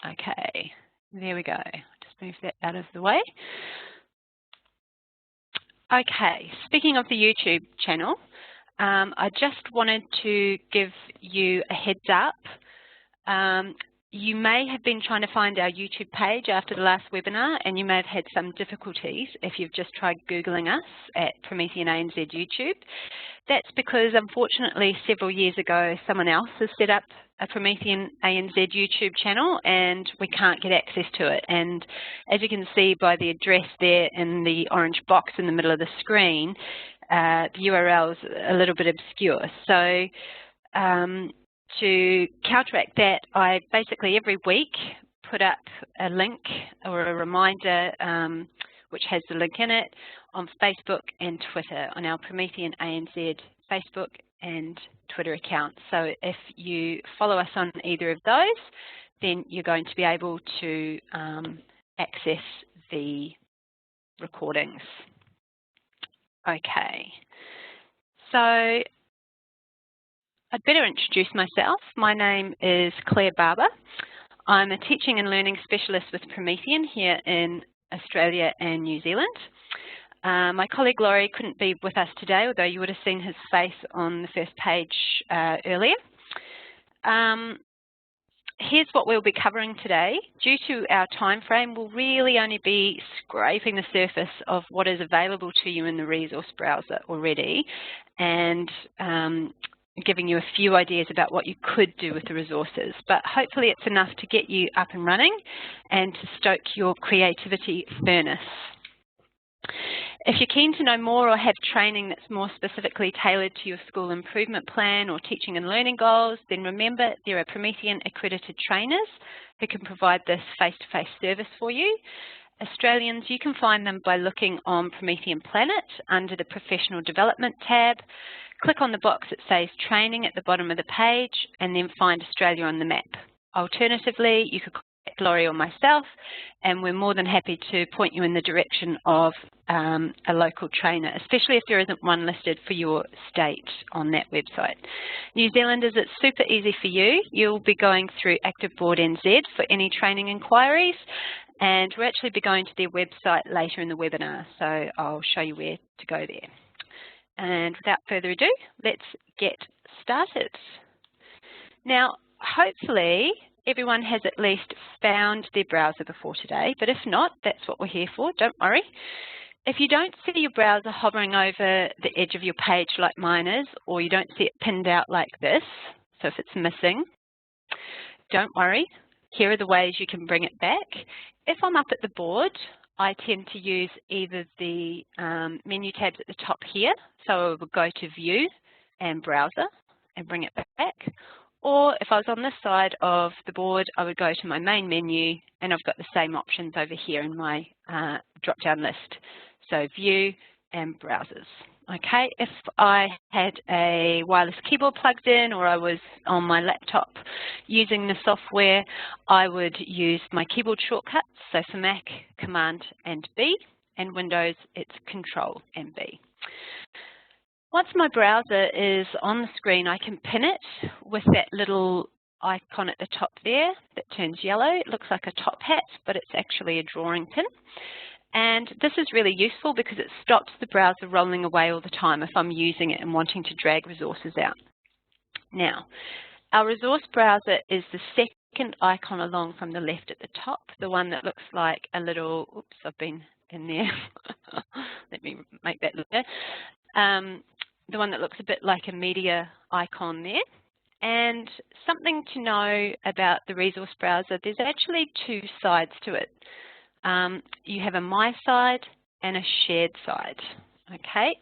Okay, there we go. Just move that out of the way. Okay, speaking of the YouTube channel, I just wanted to give you a heads up. You may have been trying to find our YouTube page after the last webinar, and you may have had some difficulties if you've just tried Googling us at Promethean ANZ YouTube. That's because, unfortunately, several years ago, someone else has set up a Promethean ANZ YouTube channel, and we can't get access to it. And as you can see by the address there in the orange box in the middle of the screen, the URL is a little bit obscure. So to counteract that, I basically every week put up a link or a reminder which has the link in it on Facebook and Twitter, on our Promethean ANZ Facebook and Twitter accounts. So if you follow us on either of those, then you're going to be able to access the recordings. Okay, so I'd better introduce myself. My name is Claire Barber. I'm a teaching and learning specialist with Promethean here in Australia and New Zealand. My colleague Laurie couldn't be with us today, although you would have seen his face on the first page earlier. Here's what we'll be covering today. Due to our time frame, we'll really only be scraping the surface of what is available to you in the resource browser already, and giving you a few ideas about what you could do with the resources. But hopefully it's enough to get you up and running and to stoke your creativity furnace. If you're keen to know more or have training that's more specifically tailored to your school improvement plan or teaching and learning goals, then remember there are Promethean accredited trainers who can provide this face-to-face service for you. Australians, you can find them by looking on Promethean Planet under the Professional Development tab. Click on the box that says Training at the bottom of the page and then find Australia on the map. Alternatively, you could contact Laurie or myself, and we're more than happy to point you in the direction of a local trainer, especially if there isn't one listed for your state on that website. New Zealanders, it's super easy for you. You'll be going through Active Board NZ for any training inquiries, and we'll actually be going to their website later in the webinar, so I'll show you where to go there. And without further ado, let's get started. Now, hopefully, everyone has at least found their browser before today, but if not, that's what we're here for, don't worry. If you don't see your browser hovering over the edge of your page like mine is, or you don't see it pinned out like this, so if it's missing, don't worry. Here are the ways you can bring it back. If I'm up at the board, I tend to use either the menu tabs at the top here, so I will go to View and Browser and bring it back. Or if I was on this side of the board, I would go to my main menu, and I've got the same options over here in my drop-down list. So View and Browsers. Okay, if I had a wireless keyboard plugged in, or I was on my laptop using the software, I would use my keyboard shortcuts. So for Mac, Command and B, and Windows, it's Control and B. Once my browser is on the screen, I can pin it with that little icon at the top there that turns yellow. It looks like a top hat, but it's actually a drawing pin. And this is really useful because it stops the browser rolling away all the time if I'm using it and wanting to drag resources out. Now, our resource browser is the second icon along from the left at the top, the one that looks like a little, oops, I've been in there. Let me make that look there. The one that looks a bit like a media icon there. And something to know about the resource browser, there's actually two sides to it. You have a My side and a Shared side, okay?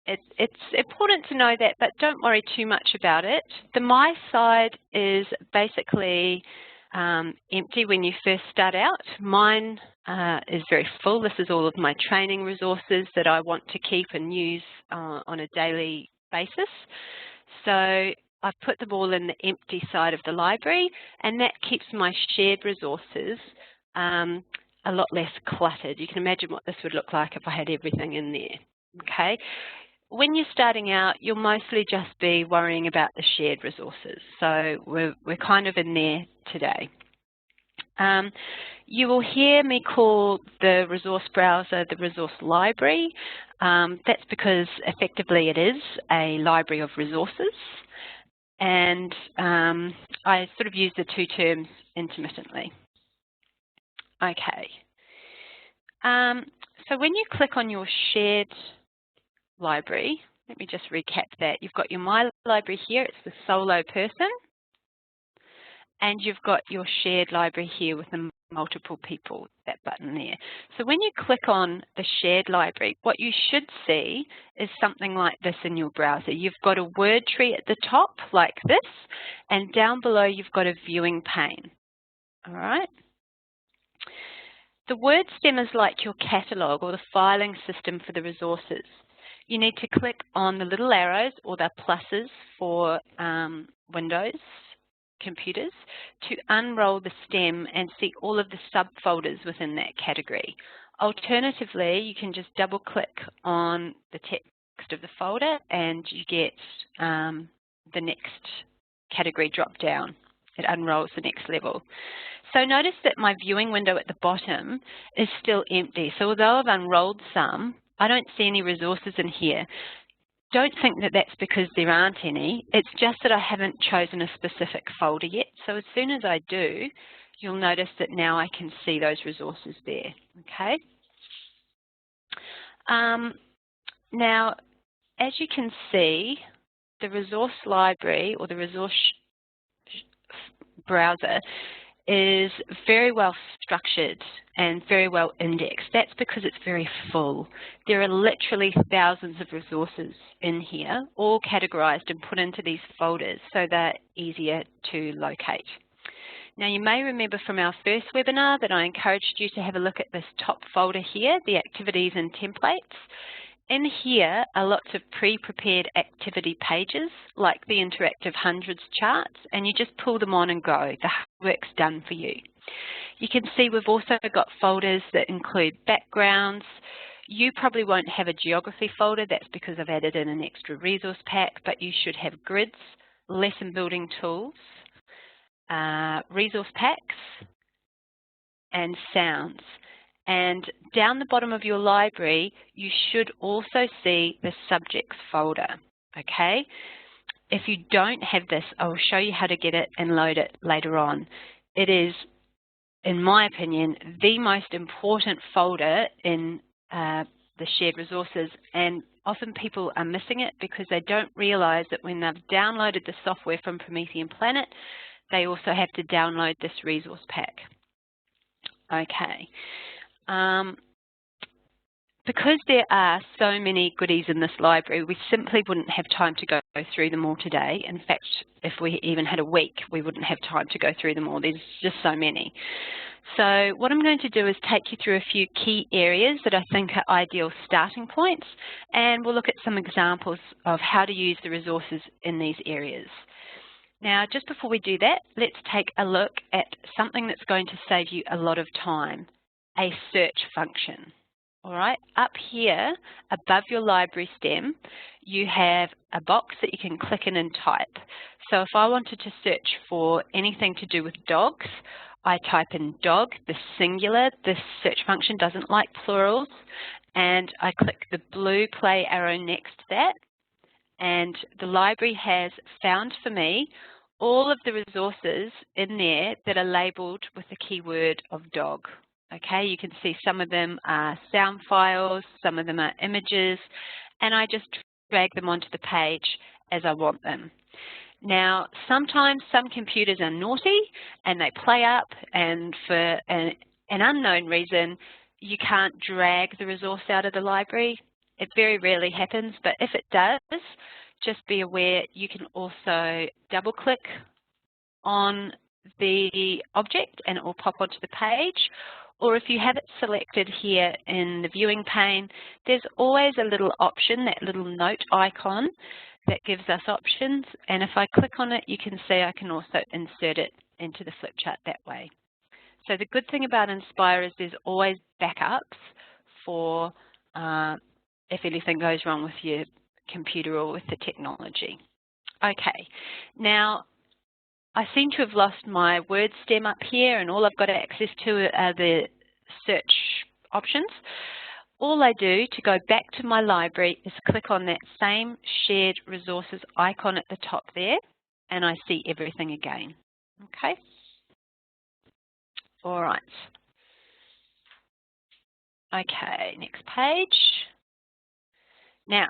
It's important to know that, but don't worry too much about it. The My side is basically empty when you first start out. Mine is very full. This is all of my training resources that I want to keep and use on a daily basis. So I've put them all in the empty side of the library, and that keeps my shared resources a lot less cluttered. You can imagine what this would look like if I had everything in there. Okay. when you're starting out, you'll mostly just be worrying about the shared resources. So we're kind of in there today. You will hear me call the resource browser the resource library. That's because effectively it is a library of resources. And I sort of use the two terms intermittently. Okay. So when you click on your shared library, let me just recap that. You've got your My Library here, it's the solo person. And you've got your shared library here with the multiple people, that button there. So when you click on the shared library, what you should see is something like this in your browser. You've got a word tree at the top like this, and down below you've got a viewing pane. All right. The word stem is like your catalogue or the filing system for the resources. You need to click on the little arrows or the pluses for Windows computers to unroll the stem and see all of the subfolders within that category. Alternatively, you can just double click on the text of the folder and you get the next category drop down. It unrolls the next level. So notice that my viewing window at the bottom is still empty. So although I've unrolled some, I don't see any resources in here. Don't think that that's because there aren't any. It's just that I haven't chosen a specific folder yet. So as soon as I do, you'll notice that now I can see those resources there, okay? Now, as you can see, the resource library or the resource browser is very well structured and very well indexed. That's because it's very full. There are literally thousands of resources in here, all categorized and put into these folders so they're easier to locate. Now you may remember from our first webinar that I encouraged you to have a look at this top folder here, the activities and templates. In here are lots of pre-prepared activity pages, like the interactive hundreds charts, and you just pull them on and go. The work's done for you. You can see we've also got folders that include backgrounds. You probably won't have a geography folder, that's because I've added in an extra resource pack, but you should have grids, lesson building tools, resource packs, and sounds. And down the bottom of your library, you should also see the subjects folder, okay? If you don't have this, I'll show you how to get it and load it later on. It is, in my opinion, the most important folder in the shared resources, and often people are missing it because they don't realize that when they've downloaded the software from Promethean Planet, they also have to download this resource pack. Okay. Because there are so many goodies in this library, we simply wouldn't have time to go through them all today. In fact, if we even had a week, we wouldn't have time to go through them all. There's just so many. So what I'm going to do is take you through a few key areas that I think are ideal starting points, and we'll look at some examples of how to use the resources in these areas. Now, just before we do that, let's take a look at something that's going to save you a lot of time, a search function. All right, up here above your library stem, you have a box that you can click in and type. So if I wanted to search for anything to do with dogs, I type in dog, the singular. This search function doesn't like plurals, and I click the blue play arrow next to that, and the library has found for me all of the resources in there that are labeled with the keyword of dog. Okay, you can see some of them are sound files, some of them are images, and I just drag them onto the page as I want them. Now, sometimes some computers are naughty and they play up, and for an unknown reason, you can't drag the resource out of the library. It very rarely happens, but if it does, just be aware you can also double click on the object and it will pop onto the page. Or if you have it selected here in the viewing pane, there's always a little option, that little note icon that gives us options. And if I click on it, you can see I can also insert it into the flip chart that way. So the good thing about Inspire is there's always backups for if anything goes wrong with your computer or with the technology. Okay, now I seem to have lost my word stem up here, and all I've got access to are the search options. All I do to go back to my library is click on that same shared resources icon at the top there, and I see everything again. Okay. All right. Okay, next page. Now,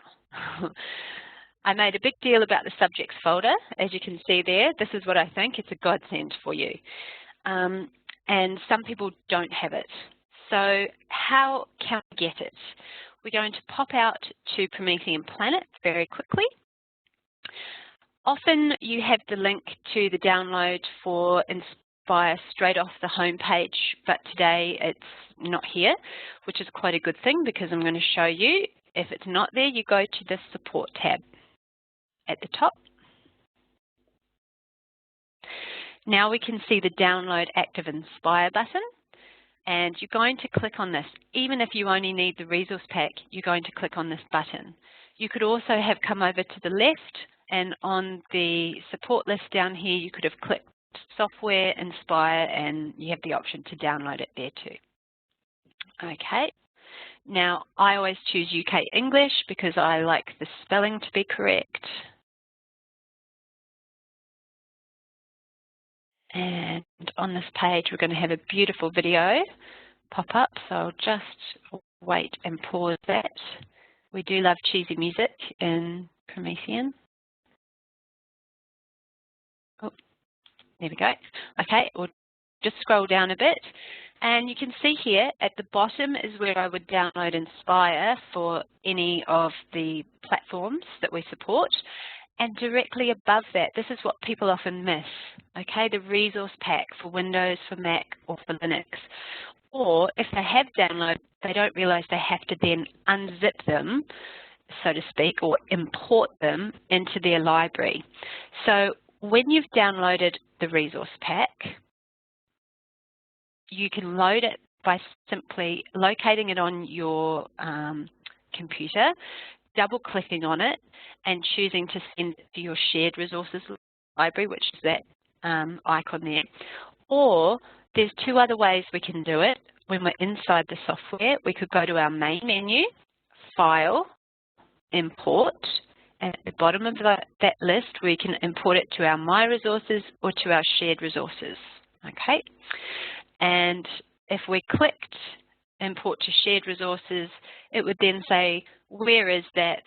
I made a big deal about the subjects folder. As you can see there, this is what I think. It's a godsend for you. And some people don't have it. So how can we get it? We're going to pop out to Promethean Planet very quickly. Often you have the link to the download for Inspire straight off the home page, but today it's not here, which is quite a good thing because I'm going to show you. If it's not there, you go to the support tab at the top. Now we can see the download Active Inspire button, and you're going to click on this. Even if you only need the resource pack, you're going to click on this button. You could also have come over to the left, and on the support list down here, you could have clicked Software, Inspire, and you have the option to download it there too. Okay. Now, I always choose UK English because I like the spelling to be correct. And on this page, we're going to have a beautiful video pop up, so I'll just wait and pause that. We do love cheesy music in Promethean. Oh, there we go. Okay, we'll just scroll down a bit. And you can see here at the bottom is where I would download Inspire for any of the platforms that we support. And directly above that, this is what people often miss, okay, the resource pack for Windows, for Mac, or for Linux. Or if they have downloaded, they don't realize they have to then unzip them, so to speak, or import them into their library. So when you've downloaded the resource pack, you can load it by simply locating it on your computer, double-clicking on it, and choosing to send it to your shared resources library, which is that icon there. Or there's two other ways we can do it. When we're inside the software, we could go to our main menu, File, Import, and at the bottom of that list, we can import it to our My Resources or to our shared resources. Okay. And if we clicked Import to Shared Resources, it would then say, where is that?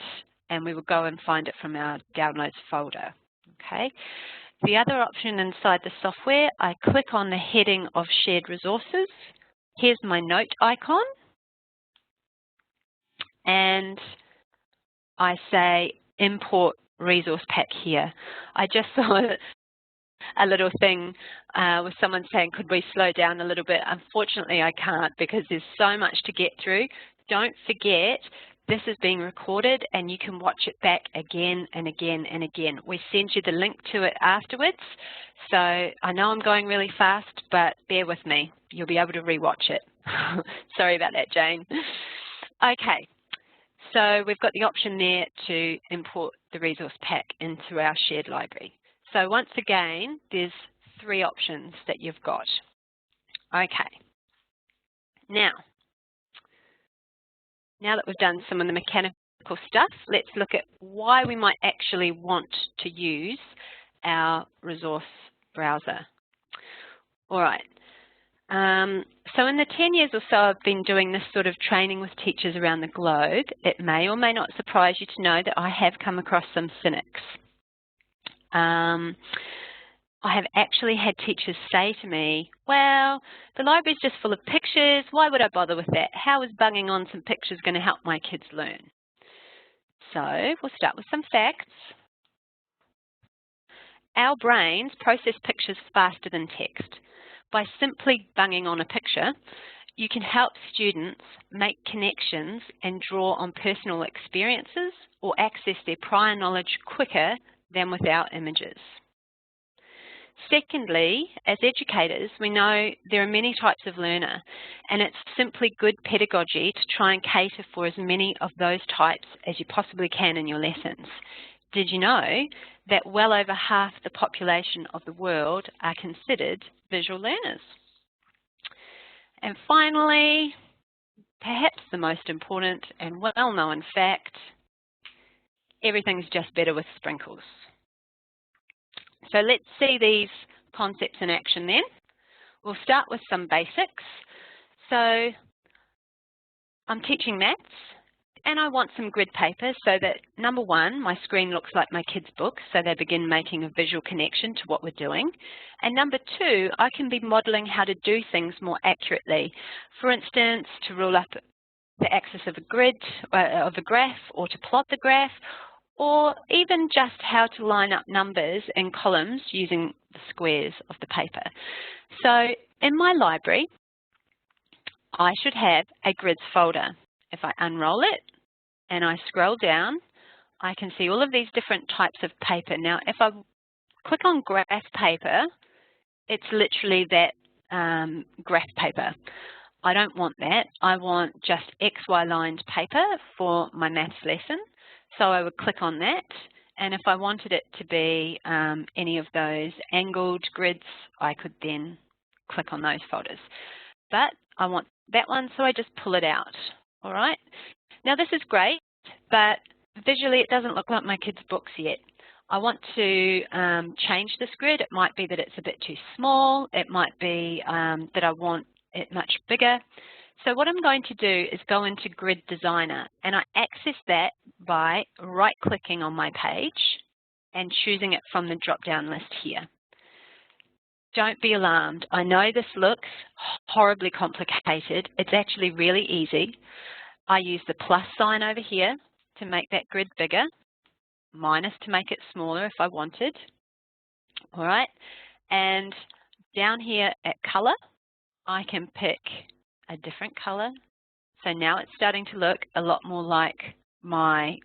And we would go and find it from our Downloads folder. Okay. The other option inside the software, I click on the heading of Shared Resources. Here's my note icon. And I say Import Resource Pack here. I just saw a little thing with someone saying, could we slow down a little bit? Unfortunately, I can't because there's so much to get through. Don't forget, this is being recorded and you can watch it back again and again and again. We send you the link to it afterwards. So I know I'm going really fast, but bear with me. You'll be able to rewatch it. Sorry about that, Jane. Okay, so we've got the option there to import the resource pack into our shared library. So once again, there's three options that you've got. Okay. Now that we've done some of the mechanical stuff, let's look at why we might actually want to use our resource browser. All right. So in the 10 years or so I've been doing this sort of training with teachers around the globe, it may or may not surprise you to know that I have come across some cynics. I have actually had teachers say to me, well, the library's just full of pictures. Why would I bother with that? How is bunging on some pictures going to help my kids learn? So we'll start with some facts. Our brains process pictures faster than text. By simply bunging on a picture, you can help students make connections and draw on personal experiences or access their prior knowledge quicker than without images. Secondly, as educators, we know there are many types of learner, and it's simply good pedagogy to try and cater for as many of those types as you possibly can in your lessons. Did you know that well over half the population of the world are considered visual learners? And finally, perhaps the most important and well-known fact, everything's just better with sprinkles. So let's see these concepts in action then. We'll start with some basics. So I'm teaching maths and I want some grid paper so that, number one, my screen looks like my kids' book, so they begin making a visual connection to what we're doing. And number two, I can be modelling how to do things more accurately. For instance, to rule up the axis of a grid, of a graph, or to plot the graph, or even just how to line up numbers in columns using the squares of the paper. So in my library, I should have a grids folder. If I unroll it and I scroll down, I can see all of these different types of paper. Now, if I click on graph paper, it's literally that graph paper. I don't want that. I want just XY lined paper for my maths lesson. So I would click on that, and if I wanted it to be any of those angled grids, I could then click on those folders. But I want that one, so I just pull it out. All right. Now this is great, but visually it doesn't look like my kids' books yet. I want to change this grid. It might be that it's a bit too small. It might be that I want it much bigger. So what I'm going to do is go into Grid Designer, and I access that by right-clicking on my page and choosing it from the drop-down list here. Don't be alarmed. I know this looks horribly complicated. It's actually really easy. I use the plus sign over here to make that grid bigger, minus to make it smaller if I wanted. All right, and down here at color, I can pick a different color. So now it's starting to look a lot more like my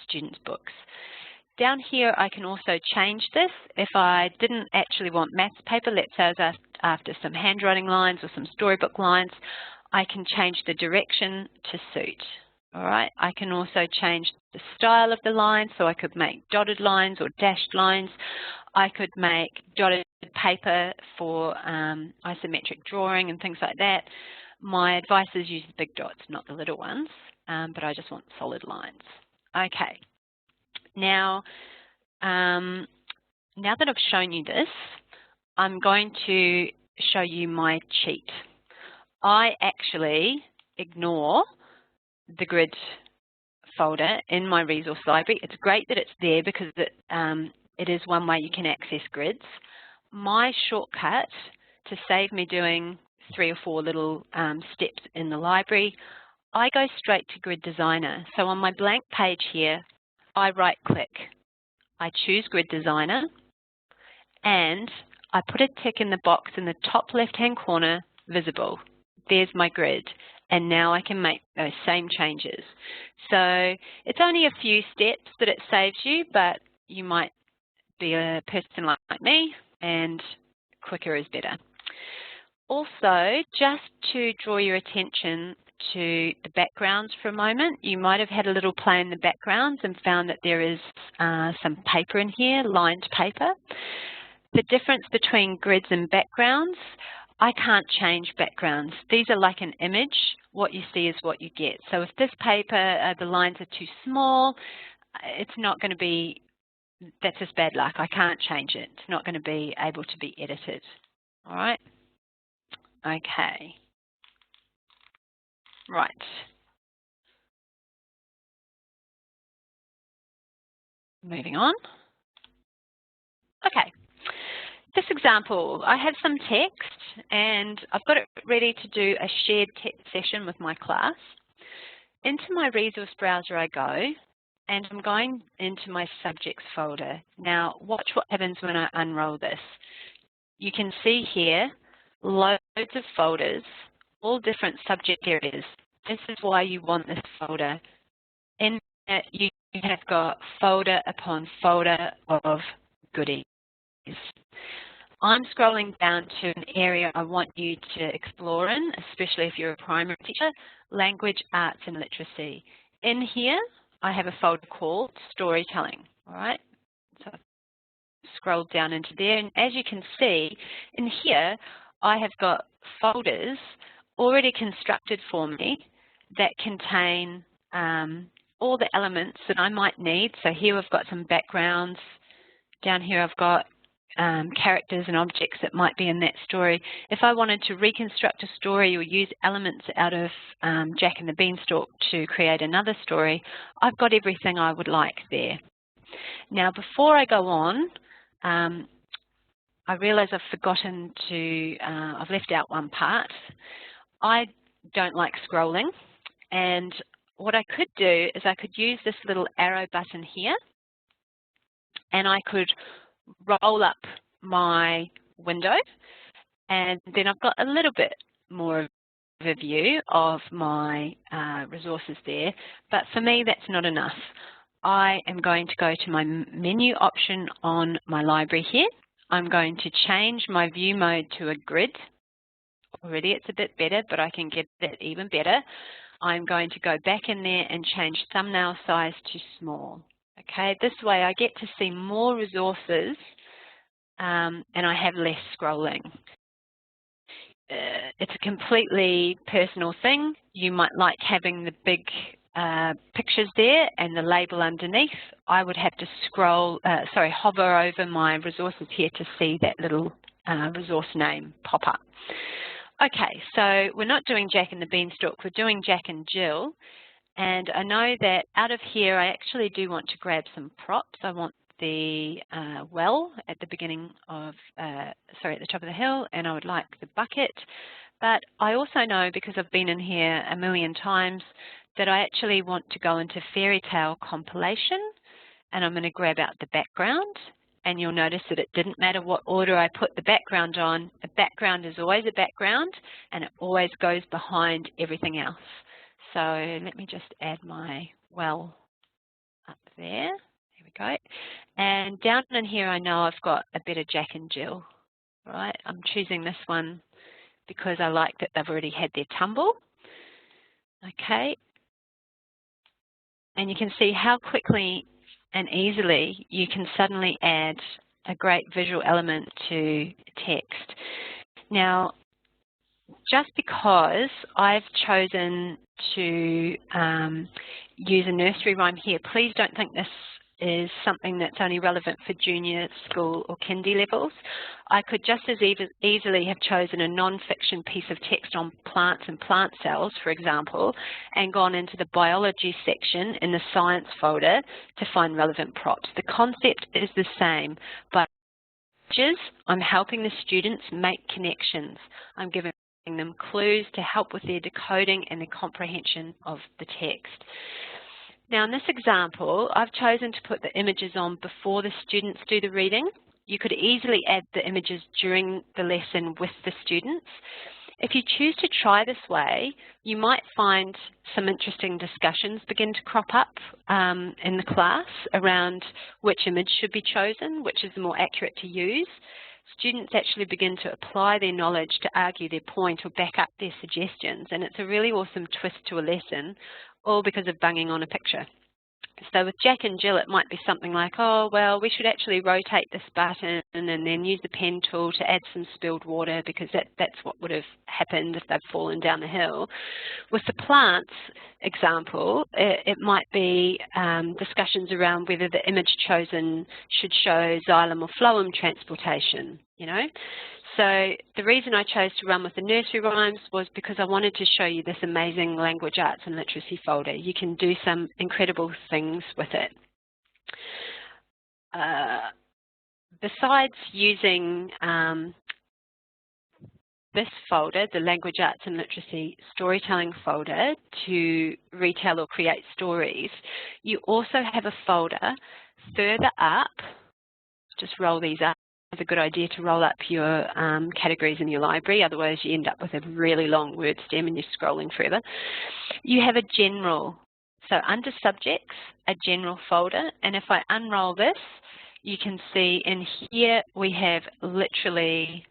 students' books. Down here, I can also change this. If I didn't actually want maths paper, let's say I was after some handwriting lines or some storybook lines, I can change the direction to suit. All right, I can also change the style of the line, so I could make dotted lines or dashed lines. I could make dotted paper for isometric drawing and things like that. My advice is use the big dots, not the little ones, but I just want solid lines. Okay, now that I've shown you this, I'm going to show you my cheat. I actually ignore the grid folder in my resource library. It's great that it's there because it is one way you can access grids. My shortcut to save me doing 3 or 4 little steps in the library, I go straight to Grid Designer. So on my blank page here, I right-click. I choose Grid Designer, and I put a tick in the box in the top left-hand corner, Visible. There's my grid, and now I can make those same changes. So it's only a few steps that it saves you, but you might be a person like me, and quicker is better. Also, just to draw your attention to the backgrounds for a moment, you might have had a little play in the backgrounds and found that there is some paper in here, lined paper. The difference between grids and backgrounds, I can't change backgrounds. These are like an image. What you see is what you get. So if this paper, the lines are too small, it's not going to be, that's just bad luck. I can't change it. It's not going to be able to be edited. All right? Okay. Right. Moving on. Okay. This example, I have some text and I've got it ready to do a shared text session with my class. Into my resource browser I go, and I'm going into my subjects folder. Now watch what happens when I unroll this. You can see here loads of folders, all different subject areas. This is why you want this folder. In it, you have got folder upon folder of goodies. I'm scrolling down to an area I want you to explore in, especially if you're a primary teacher, language, arts and literacy. In here, I have a folder called storytelling, all right? So I've scrolled down into there, and as you can see, in here, I have got folders already constructed for me that contain all the elements that I might need. So here we've got some backgrounds. Down here I've got characters and objects that might be in that story. If I wanted to reconstruct a story or use elements out of Jack and the Beanstalk to create another story, I've got everything I would like there. Now before I go on, I realise I've forgotten to, I've left out one part. I don't like scrolling, and what I could do is I could use this little arrow button here, and I could roll up my window, and then I've got a little bit more of a view of my resources there, but for me that's not enough. I am going to go to my menu option on my library here. I'm going to change my view mode to a grid. Already it's a bit better, but I can get that even better. I'm going to go back in there and change thumbnail size to small. Okay, this way I get to see more resources and I have less scrolling. It's a completely personal thing. You might like having the big pictures there and the label underneath. I would have to hover over my resources here to see that little resource name pop up. Okay, so we're not doing Jack and the Beanstalk, we're doing Jack and Jill. And I know that out of here, I actually do want to grab some props. I want the well at the beginning of, at the top of the hill, and I would like the bucket. But I also know, because I've been in here a million times, that I actually want to go into fairy tale compilation, and I'm going to grab out the background. And you'll notice that it didn't matter what order I put the background on. A background is always a background, and it always goes behind everything else. So let me just add my well up there. There we go. And down in here, I know I've got a bit of Jack and Jill. Right? I'm choosing this one because I like that they've already had their tumble. Okay. And you can see how quickly and easily you can suddenly add a great visual element to text. Now, just because I've chosen to use a nursery rhyme here, please don't think this is something that's only relevant for junior school or kindy levels. I could just as easily have chosen a non-fiction piece of text on plants and plant cells, for example, and gone into the biology section in the science folder to find relevant props. The concept is the same, but I'm helping the students make connections. I'm giving them clues to help with their decoding and their comprehension of the text. Now in this example, I've chosen to put the images on before the students do the reading. You could easily add the images during the lesson with the students. If you choose to try this way, you might find some interesting discussions begin to crop up in the class around which image should be chosen, which is more accurate to use. Students actually begin to apply their knowledge to argue their point or back up their suggestions, and it's a really awesome twist to a lesson, all because of bunging on a picture. So with Jack and Jill, it might be something like, oh, well, we should actually rotate this button and then use the pen tool to add some spilled water, because that's what would have happened if they'd fallen down the hill. With the plants example, it might be discussions around whether the image chosen should show xylem or phloem transportation, you know. So the reason I chose to run with the nursery rhymes was because I wanted to show you this amazing language, arts and literacy folder. You can do some incredible things with it. Besides using this folder, the language, arts and literacy storytelling folder, to retell or create stories, you also have a folder further up. Just roll these up. It's a good idea to roll up your categories in your library, otherwise you end up with a really long word stem and you're scrolling forever. You have a general, so under subjects, a general folder, and if I unroll this, you can see in here we have literally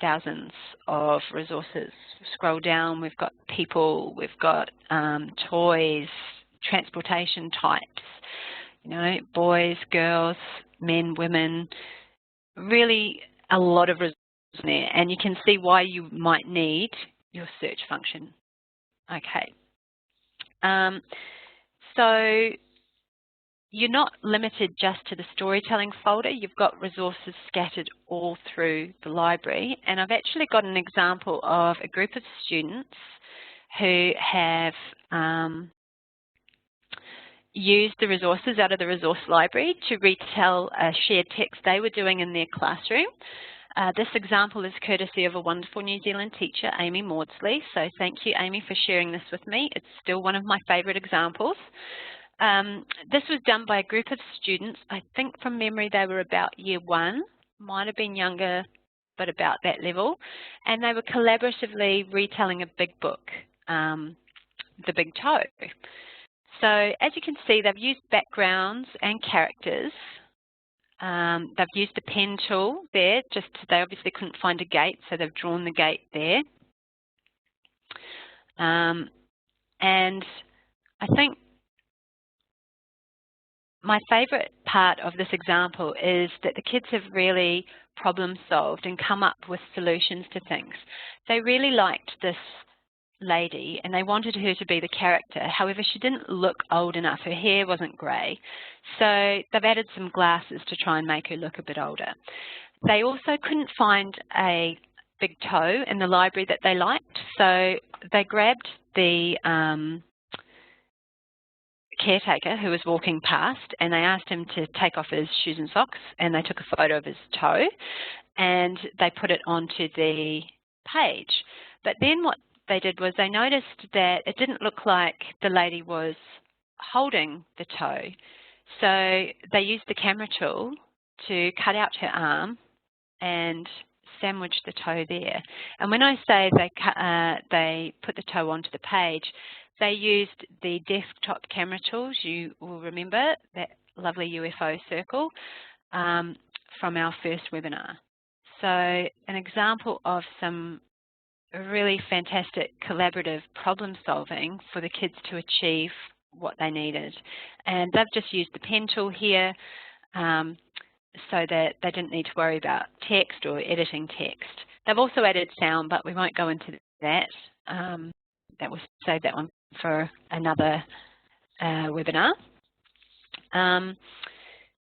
thousands of resources. Scroll down, we've got people, we've got toys, transportation types, you know, boys, girls, men, women, really a lot of resources there, and you can see why you might need your search function. Okay, so you're not limited just to the storytelling folder. You've got resources scattered all through the library, and I've actually got an example of a group of students who have used the resources out of the resource library to retell a shared text they were doing in their classroom. This example is courtesy of a wonderful New Zealand teacher, Amy Maudsley, so thank you, Amy, for sharing this with me. It's still one of my favourite examples. This was done by a group of students. I think from memory they were about year 1, might have been younger, but about that level. And they were collaboratively retelling a big book, The Big Toe. So as you can see, they've used backgrounds and characters. They've used a pen tool there, they obviously couldn't find a gate, so they've drawn the gate there. And I think my favourite part of this example is that the kids have really problem solved and come up with solutions to things. They really liked this lady and they wanted her to be the character. However, she didn't look old enough. Her hair wasn't grey. So they've added some glasses to try and make her look a bit older. They also couldn't find a big toe in the library that they liked. So they grabbed the caretaker who was walking past and they asked him to take off his shoes and socks, and they took a photo of his toe and they put it onto the page. But then what they did was they noticed that it didn't look like the lady was holding the toe. So they used the camera tool to cut out her arm and sandwich the toe there. And when I say they put the toe onto the page, they used the desktop camera tools. You will remember that lovely UFO circle from our first webinar. So an example of some really fantastic collaborative problem solving for the kids to achieve what they needed. And they've just used the pen tool here so that they didn't need to worry about text or editing text. They've also added sound, but we won't go into that. That we'll save that one for another webinar.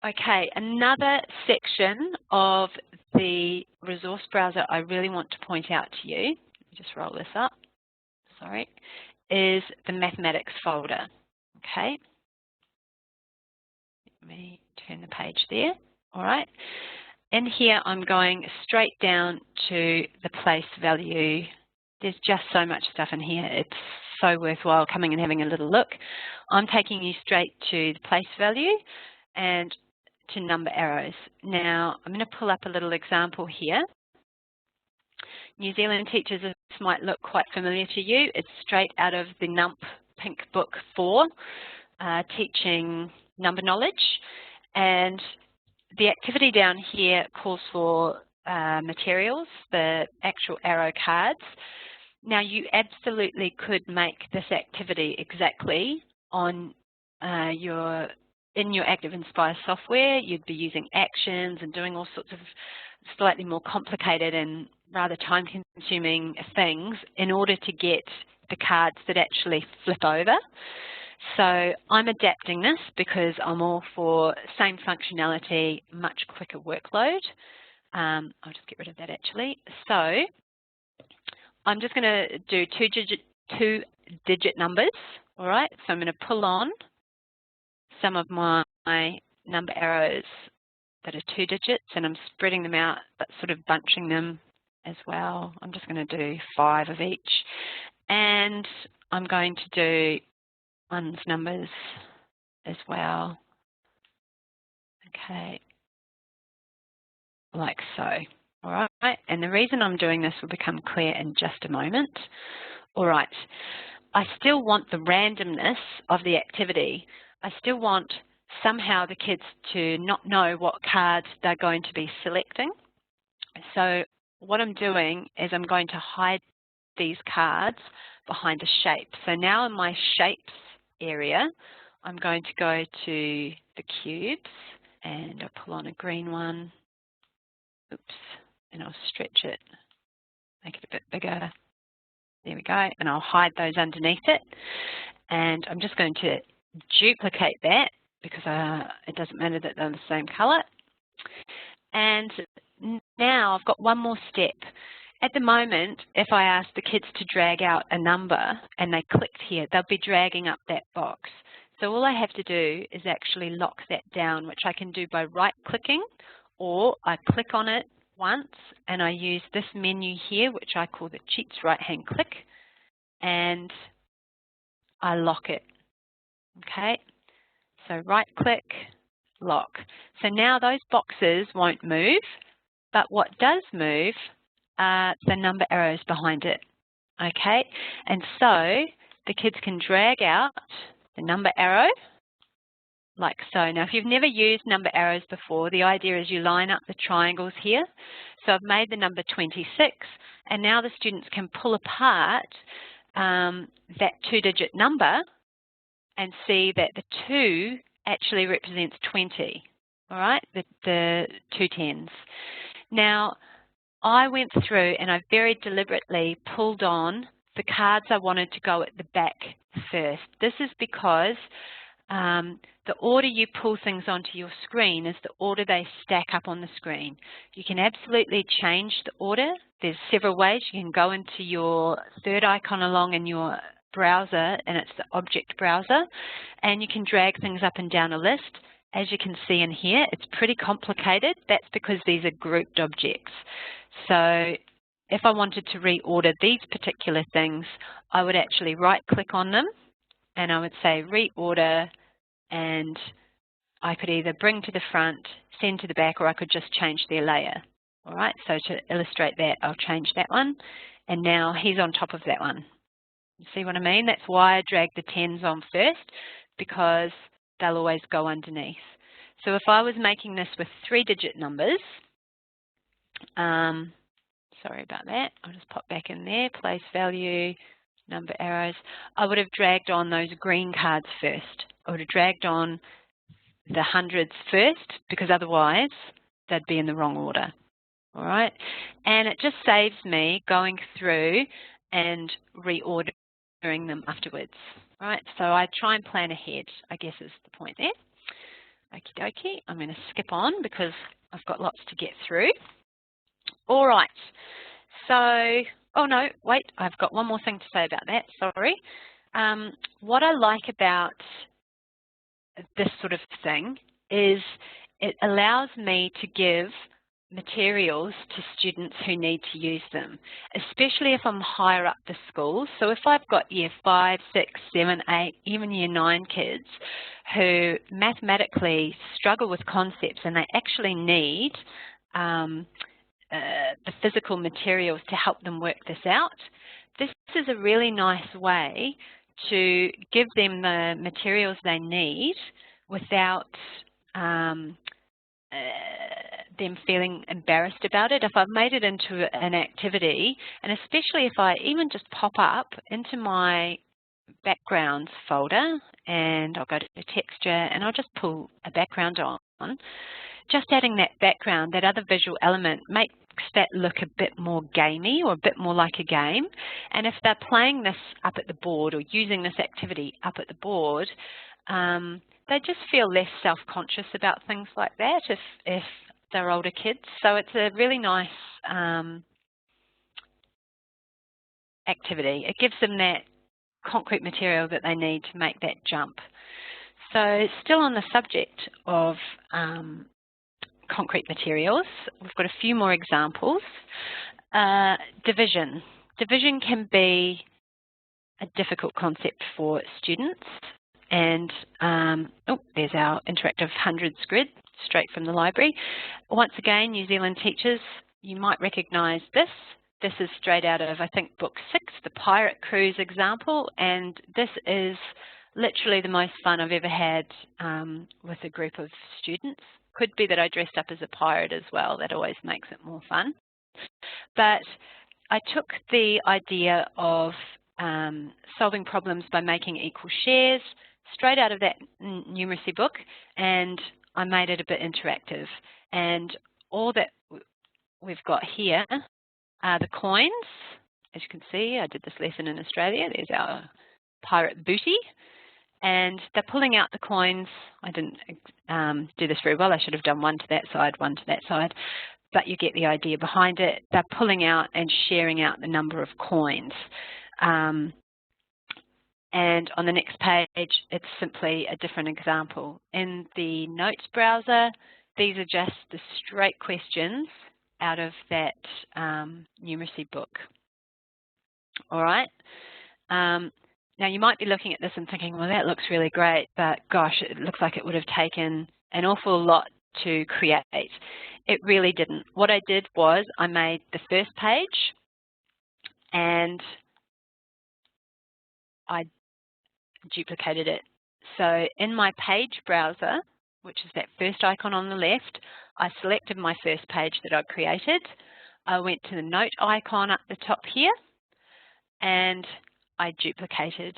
Okay, another section of the resource browser I really want to point out to you, let me just roll this up, sorry, is the mathematics folder. Okay, let me turn the page there. All right, in here I'm going straight down to the place value. There's just so much stuff in here. It's so worthwhile coming and having a little look. I'm taking you straight to the place value and to number arrows. Now, I'm going to pull up a little example here. New Zealand teachers, this might look quite familiar to you. It's straight out of the NUMP Pink Book 4, Teaching Number Knowledge. And the activity down here calls for materials, the actual arrow cards. Now, you absolutely could make this activity exactly on in your Active Inspire software. You'd be using actions and doing all sorts of slightly more complicated and rather time-consuming things in order to get the cards that actually flip over. So I'm adapting this because I'm all for same functionality, much quicker workload. I'll just get rid of that actually. So I'm just going to do two-digit numbers, all right? So I'm going to pull on some of my number arrows that are 2 digits, and I'm spreading them out, but sort of bunching them as well. I'm just going to do 5 of each. And I'm going to do ones numbers as well. Okay, like so. All right, and the reason I'm doing this will become clear in just a moment. All right, I still want the randomness of the activity. I still want somehow the kids to not know what cards they're going to be selecting. So what I'm doing is I'm going to hide these cards behind a shape. So now in my shapes area, I'm going to go to the cubes and I'll pull on a green one. Oops, and I'll stretch it, make it a bit bigger. There we go, and I'll hide those underneath it. And I'm just going to duplicate that because it doesn't matter that they're the same color. And now I've got one more step. At the moment, if I ask the kids to drag out a number and they clicked here, they'll be dragging up that box. So all I have to do is actually lock that down, which I can do by right-clicking, or I click on it once and I use this menu here, which I call the Cheats right-hand click, and I lock it. Okay, so right-click, lock. So now those boxes won't move, but what does move are the number arrows behind it. Okay, and so the kids can drag out the number arrow like so. Now, if you've never used number arrows before, the idea is you line up the triangles here. So I've made the number 26, and now the students can pull apart that 2-digit number and see that the 2 actually represents 20, all right, the 2 tens. Now, I went through and I very deliberately pulled on the cards I wanted to go at the back first. This is because the order you pull things onto your screen is the order they stack up on the screen. You can absolutely change the order. There's several ways. You can go into your third icon along in your browser, and it's the object browser, and you can drag things up and down a list. As you can see in here, it's pretty complicated. That's because these are grouped objects. So if I wanted to reorder these particular things, I would actually right-click on them, and I would say reorder, and I could either bring to the front, send to the back, or I could just change their layer. All right, so to illustrate that, I'll change that one, and now he's on top of that one. You see what I mean? That's why I drag the tens on first, because they'll always go underneath. So if I was making this with 3-digit numbers, sorry about that, I'll just pop back in there, place value, number arrows, I would have dragged on those green cards first. I would have dragged on the hundreds first, because otherwise they'd be in the wrong order. All right, and it just saves me going through and reordering them afterwards. All right, so I try and plan ahead, I guess is the point there. Okie dokie, I'm going to skip on because I've got lots to get through. All right, so, oh no, wait, I've got one more thing to say about that, sorry. What I like about this sort of thing is it allows me to give materials to students who need to use them, especially if I'm higher up the school. So if I've got year 5, 6, 7, 8, even year 9 kids who mathematically struggle with concepts and they actually need the physical materials to help them work this out, this is a really nice way to give them the materials they need without them feeling embarrassed about it. If I've made it into an activity, and especially if I even just pop up into my backgrounds folder and I'll go to the texture and I'll just pull a background on, just adding that background, that other visual element, makes that look a bit more gamey or a bit more like a game. And if they're playing this up at the board or using this activity up at the board, they just feel less self-conscious about things like that if they're older kids. So it's a really nice activity. It gives them that concrete material that they need to make that jump. So still on the subject of concrete materials, we've got a few more examples. Division. Division can be a difficult concept for students. And, oh, there's our interactive hundreds grid, straight from the library. Once again, New Zealand teachers, you might recognise this. This is straight out of, I think, book 6, the Pirate Cruise example. And this is literally the most fun I've ever had with a group of students. Could be that I dressed up as a pirate as well. That always makes it more fun. But I took the idea of solving problems by making equal shares straight out of that numeracy book, and I made it a bit interactive. And all that we've got here are the coins. As you can see, I did this lesson in Australia. There's our pirate booty. And they're pulling out the coins. I didn't do this very well. I should have done one to that side, one to that side. But you get the idea behind it. They're pulling out and sharing out the number of coins. And on the next page, it's simply a different example. In the notes browser, these are just the straight questions out of that numeracy book. All right. Now, you might be looking at this and thinking, well, that looks really great, but gosh, it looks like it would have taken an awful lot to create. It really didn't. What I did was I made the first page and I duplicated it. So in my page browser, which is that first icon on the left, I selected my first page that I'd created. I went to the note icon up the top here and I duplicated,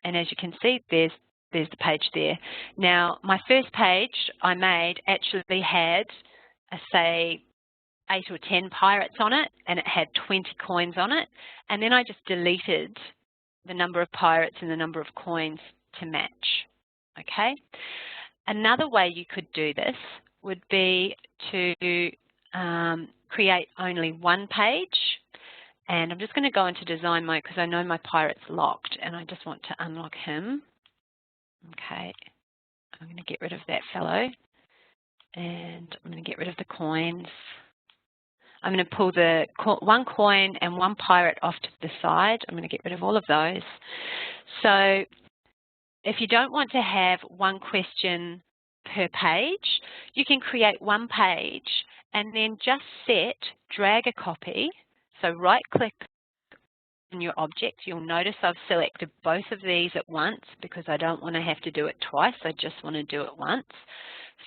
and as you can see, there's the page there. Now, my first page I made actually had, say, 8 or 10 pirates on it, and it had 20 coins on it, and then I just deleted the number of pirates and the number of coins to match, okay? Another way you could do this would be to create only one page. And I'm just going to go into design mode because I know my pirate's locked and I just want to unlock him. Okay, I'm going to get rid of that fellow and I'm going to get rid of the coins. I'm going to pull the one coin and one pirate off to the side. I'm going to get rid of all of those. So if you don't want to have one question per page, you can create one page and then just set drag a copy. So right-click on your object. You'll notice I've selected both of these at once because I don't want to have to do it twice. I just want to do it once.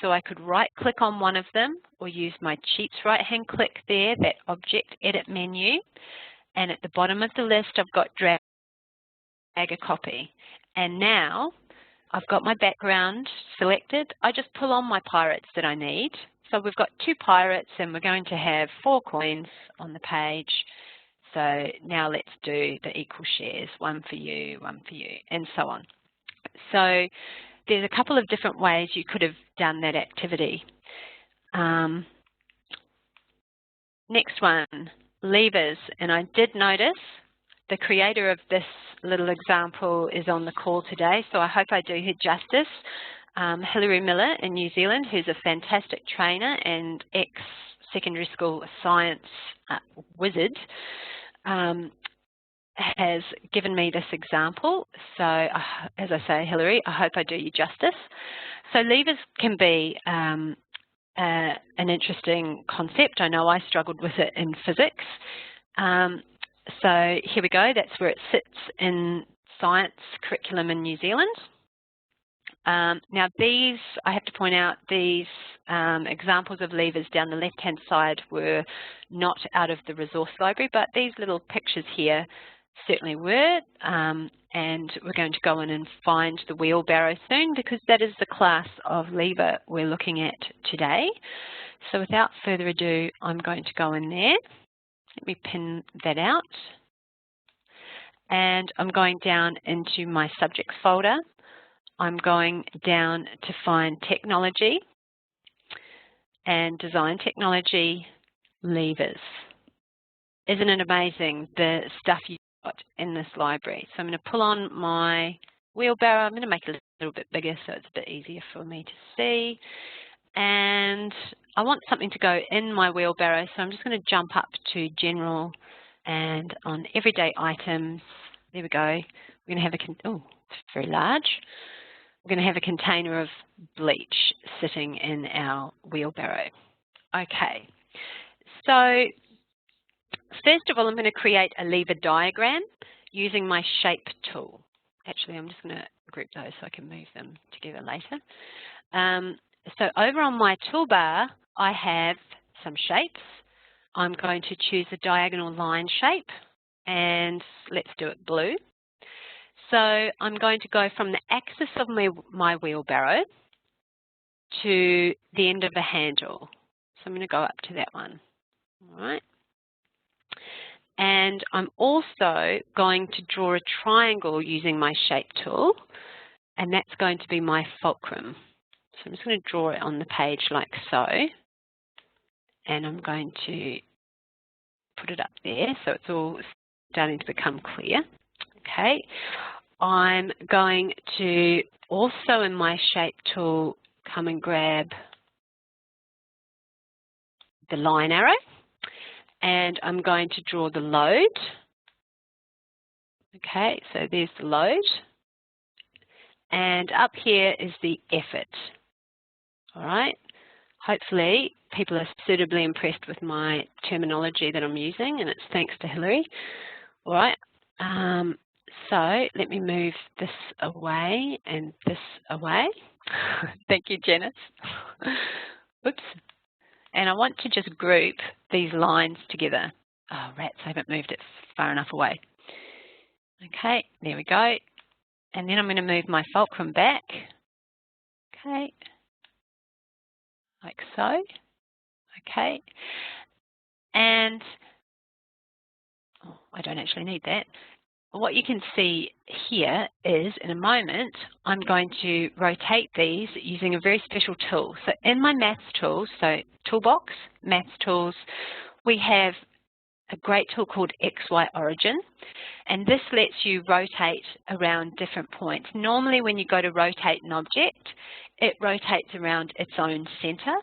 So I could right-click on one of them or use my Cheats right-hand click there, that Object Edit menu. And at the bottom of the list, I've got drag a copy. And now I've got my background selected. I just pull on my pirates that I need. So we've got 2 pirates and we're going to have 4 coins on the page. So now let's do the equal shares, one for you, and so on. So there's a couple of different ways you could have done that activity. Next one, levers. And I did notice the creator of this little example is on the call today, so I hope I do her justice. Hilary Miller in New Zealand, who's a fantastic trainer and ex-secondary school science wizard, has given me this example. So as I say, Hilary, I hope I do you justice. So levers can be an interesting concept. I know I struggled with it in physics. So here we go, that's where it sits in science curriculum in New Zealand. Now these, I have to point out, these examples of levers down the left-hand side were not out of the resource library, but these little pictures here certainly were, and we're going to go in and find the wheelbarrow soon because that is the class of lever we're looking at today. So without further ado, I'm going to go in there. Let me pin that out. And I'm going down into my subjects folder. I'm going down to find technology and design technology levers. Isn't it amazing the stuff you've got in this library? So I'm going to pull on my wheelbarrow. I'm going to make it a little bit bigger so it's a bit easier for me to see. And I want something to go in my wheelbarrow, so I'm just going to jump up to general and on everyday items. There we go. We're going to have oh, it's very large. We're going to have a container of bleach sitting in our wheelbarrow. Okay, so first of all, I'm going to create a lever diagram using my shape tool. Actually, I'm just going to group those so I can move them together later. So over on my toolbar, I have some shapes. I'm going to choose a diagonal line shape, and let's do it blue. So I'm going to go from the axis of my wheelbarrow to the end of the handle. So I'm going to go up to that one. All right. And I'm also going to draw a triangle using my shape tool, and that's going to be my fulcrum. So I'm just going to draw it on the page like so, and I'm going to put it up there so it's all starting to become clear. Okay, I'm going to also in my shape tool come and grab the line arrow, and I'm going to draw the load. Okay, so there's the load, and up here is the effort. All right, hopefully people are suitably impressed with my terminology that I'm using, and it's thanks to Hilary. All right, so let me move this away and this away. Thank you, Janice. Oops. And I want to just group these lines together. Oh, rats, I haven't moved it far enough away. Okay, there we go. And then I'm going to move my fulcrum back. Okay, like so. Okay, and oh, I don't actually need that. What you can see here is, in a moment, I'm going to rotate these using a very special tool. So in my maths tools, so toolbox, maths tools, we have a great tool called XY Origin, and this lets you rotate around different points. Normally when you go to rotate an object, it rotates around its own center,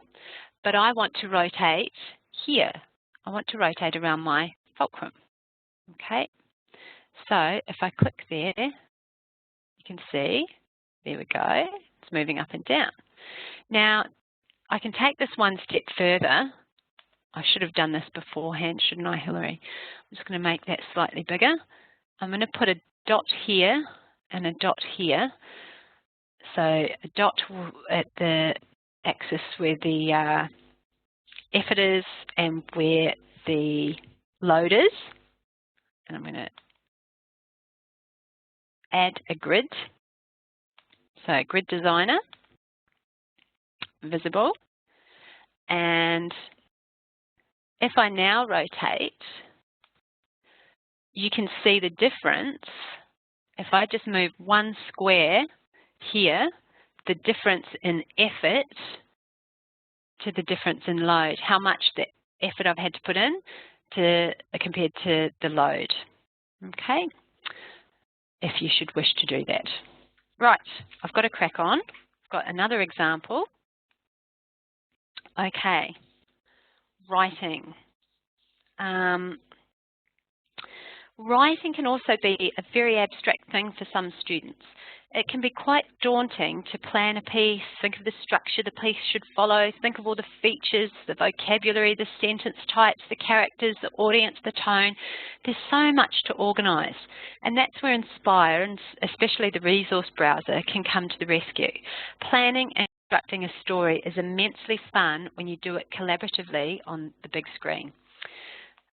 but I want to rotate here. I want to rotate around my fulcrum. Okay, so if I click there, you can see, there we go, it's moving up and down. Now, I can take this one step further. I should have done this beforehand, shouldn't I, Hilary? I'm just going to make that slightly bigger. I'm going to put a dot here and a dot here. So a dot at the axis where the effort is and where the load is. And I'm going to add a grid. So Grid Designer, visible. And if I now rotate, you can see the difference. If I just move one square here, the difference in effort to the difference in load, how much the effort I've had to put in compared to the load. Okay, if you should wish to do that. Right, I've got to crack on. I've got another example. Okay, writing. Writing can also be a very abstract thing for some students. It can be quite daunting to plan a piece, think of the structure the piece should follow, think of all the features, the vocabulary, the sentence types, the characters, the audience, the tone. There's so much to organise, and that's where Inspire, and especially the resource browser, can come to the rescue. Planning and constructing a story is immensely fun when you do it collaboratively on the big screen.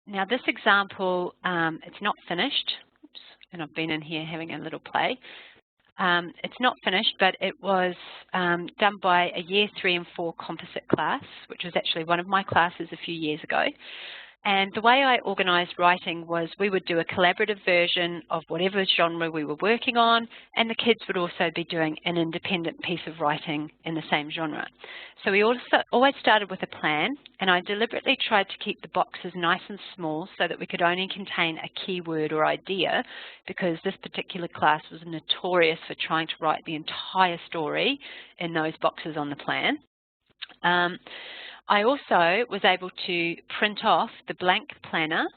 Now this example, it's not finished. Oops, and I've been in here having a little play. It's not finished, but it was done by a Year 3 and 4 composite class, which was actually one of my classes a few years ago. And the way I organised writing was we would do a collaborative version of whatever genre we were working on, and the kids would also be doing an independent piece of writing in the same genre. So we always started with a plan, and I deliberately tried to keep the boxes nice and small so that we could only contain a keyword or idea, because this particular class was notorious for trying to write the entire story in those boxes on the plan. I also was able to print off the blank planner,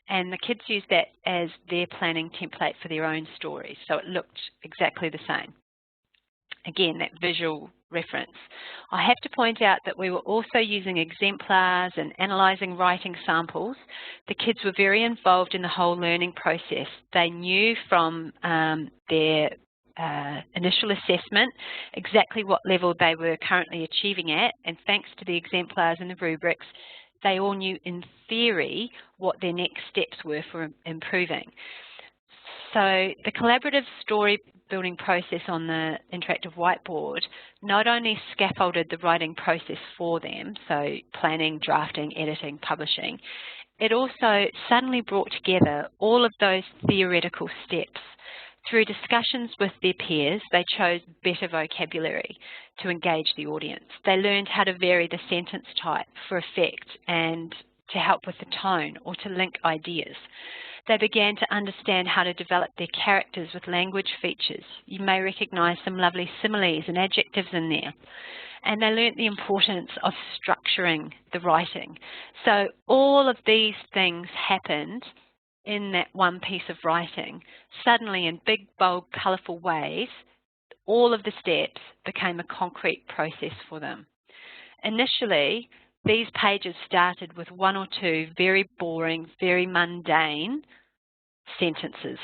and the kids used that as their planning template for their own stories, so it looked exactly the same. Again, that visual reference. I have to point out that we were also using exemplars and analysing writing samples. The kids were very involved in the whole learning process. They knew from their initial assessment exactly what level they were currently achieving at, and thanks to the exemplars and the rubrics, they all knew in theory what their next steps were for improving. So the collaborative story building process on the interactive whiteboard not only scaffolded the writing process for them, so planning, drafting, editing, publishing, it also suddenly brought together all of those theoretical steps. Through discussions with their peers, they chose better vocabulary to engage the audience. They learned how to vary the sentence type for effect and to help with the tone or to link ideas. They began to understand how to develop their characters with language features. You may recognise some lovely similes and adjectives in there. And they learnt the importance of structuring the writing. So all of these things happened in that one piece of writing. Suddenly, in big, bold, colourful ways, all of the steps became a concrete process for them. Initially, these pages started with one or two very boring, very mundane sentences.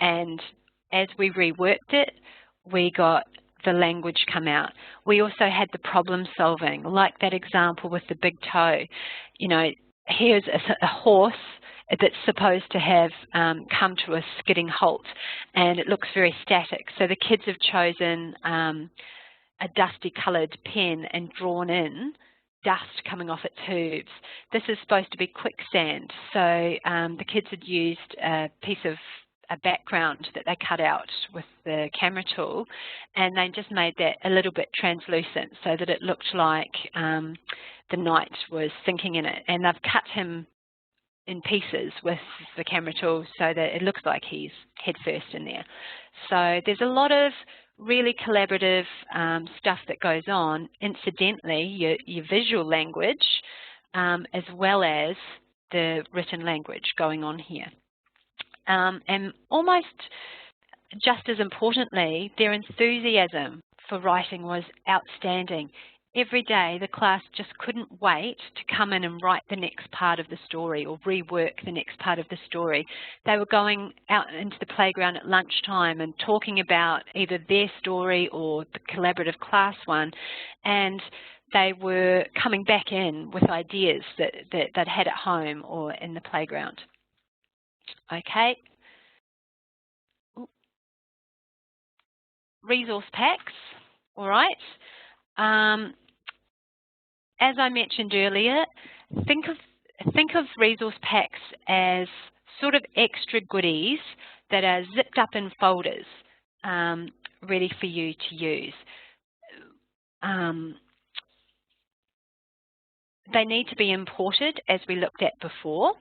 And as we reworked it, we got the language come out. We also had the problem solving, like that example with the big toe. You know, here's a horse that's supposed to have come to a skidding halt, and it looks very static. So the kids have chosen a dusty coloured pen and drawn in dust coming off its hooves. This is supposed to be quicksand, so the kids had used a piece of a background that they cut out with the camera tool, and they just made that a little bit translucent so that it looked like the knight was sinking in it. And they've cut him in pieces with the camera tool so that it looks like he's head first in there. So there's a lot of really collaborative stuff that goes on. Incidentally, your visual language as well as the written language going on here. And almost just as importantly, their enthusiasm for writing was outstanding. Every day the class just couldn't wait to come in and write the next part of the story or rework the next part of the story. They were going out into the playground at lunchtime and talking about either their story or the collaborative class one, and they were coming back in with ideas that they'd had at home or in the playground. Okay. Resource packs, all right. As I mentioned earlier, think of resource packs as sort of extra goodies that are zipped up in folders, ready for you to use. They need to be imported, as we looked at before.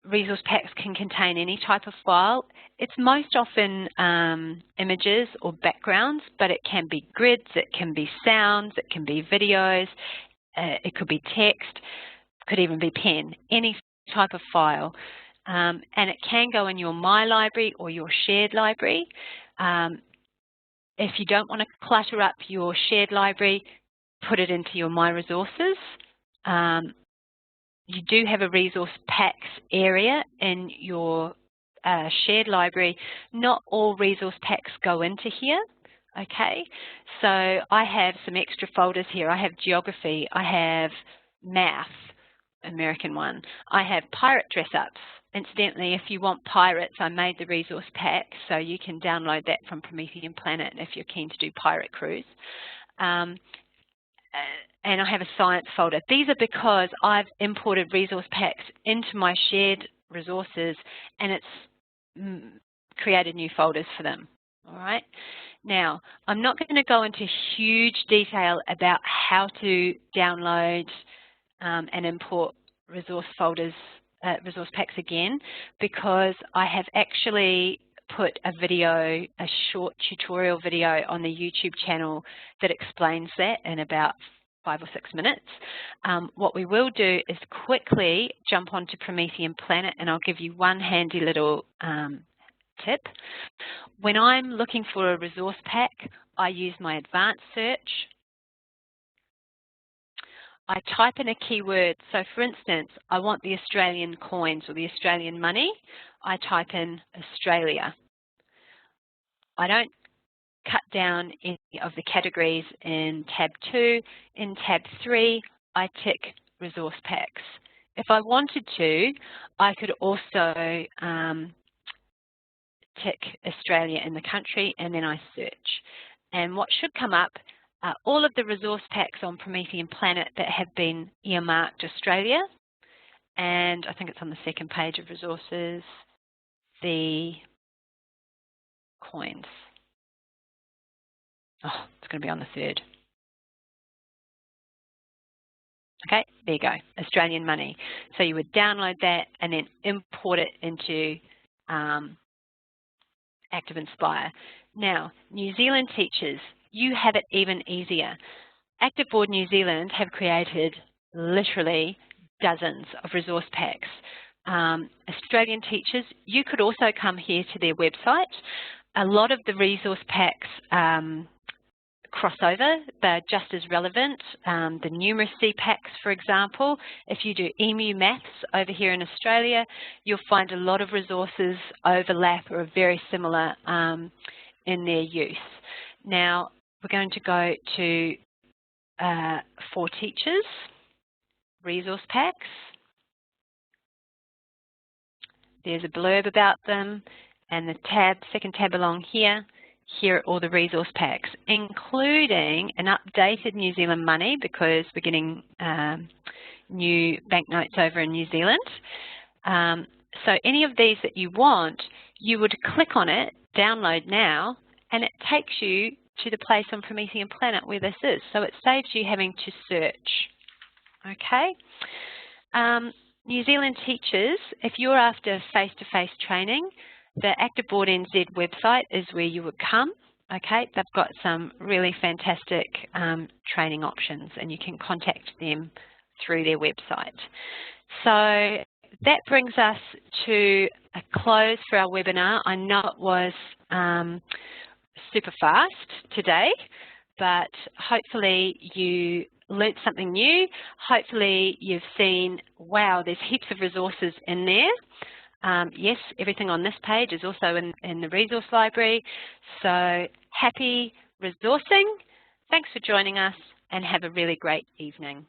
Resource packs can contain any type of file. It's most often images or backgrounds, but it can be grids, it can be sounds, it can be videos, it could be text, could even be pen, any type of file. And it can go in your My Library or your shared library. If you don't want to clutter up your shared library, put it into your My Resources. You do have a resource packs area in your shared library. Not all resource packs go into here, okay? So I have some extra folders here. I have geography, I have math, American one. I have pirate dress-ups. Incidentally, if you want pirates, I made the resource pack, so you can download that from Promethean Planet if you're keen to do pirate cruise. And I have a science folder. These are because I've imported resource packs into my shared resources, and it's created new folders for them. All right. Now, I'm not going to go into huge detail about how to download and import resource folders, resource packs again, because I have actually put a video, a short tutorial video on the YouTube channel that explains that in about 5 or 6 minutes. What we will do is quickly jump onto Promethean Planet, and I'll give you one handy little tip. When I'm looking for a resource pack, I use my advanced search. I type in a keyword. So for instance, I want the Australian coins or the Australian money. I type in Australia. I don't cut down any of the categories in tab 2. In tab 3, I tick resource packs. If I wanted to, I could also tick Australia in the country, and then I search. And what should come up are all of the resource packs on Promethean Planet that have been earmarked Australia. And I think it's on the second page of resources, the coins. Oh, it's going to be on the third. Okay, there you go, Australian money. So you would download that and then import it into Active Inspire. Now, New Zealand teachers, you have it even easier. Active Board New Zealand have created literally dozens of resource packs. Australian teachers, you could also come here to their website. A lot of the resource packs crossover, they're just as relevant. The numeracy packs, for example, if you do EMU maths over here in Australia, you'll find a lot of resources overlap or are very similar in their use. Now, we're going to go to for teachers, resource packs. There's a blurb about them, and the second tab along here, here are all the resource packs, including an updated New Zealand money because we're getting new banknotes over in New Zealand. So any of these that you want, you would click on it, download now, and it takes you to the place on Promethean Planet where this is. So it saves you having to search. Okay. New Zealand teachers, if you're after face-to-face training, the Active Board NZ website is where you would come. Okay, they've got some really fantastic training options, and you can contact them through their website. So that brings us to a close for our webinar. I know it was super fast today, but hopefully you learnt something new. Hopefully you've seen, wow, there's heaps of resources in there. Yes, everything on this page is also in the resource library. So happy resourcing. Thanks for joining us and have a really great evening.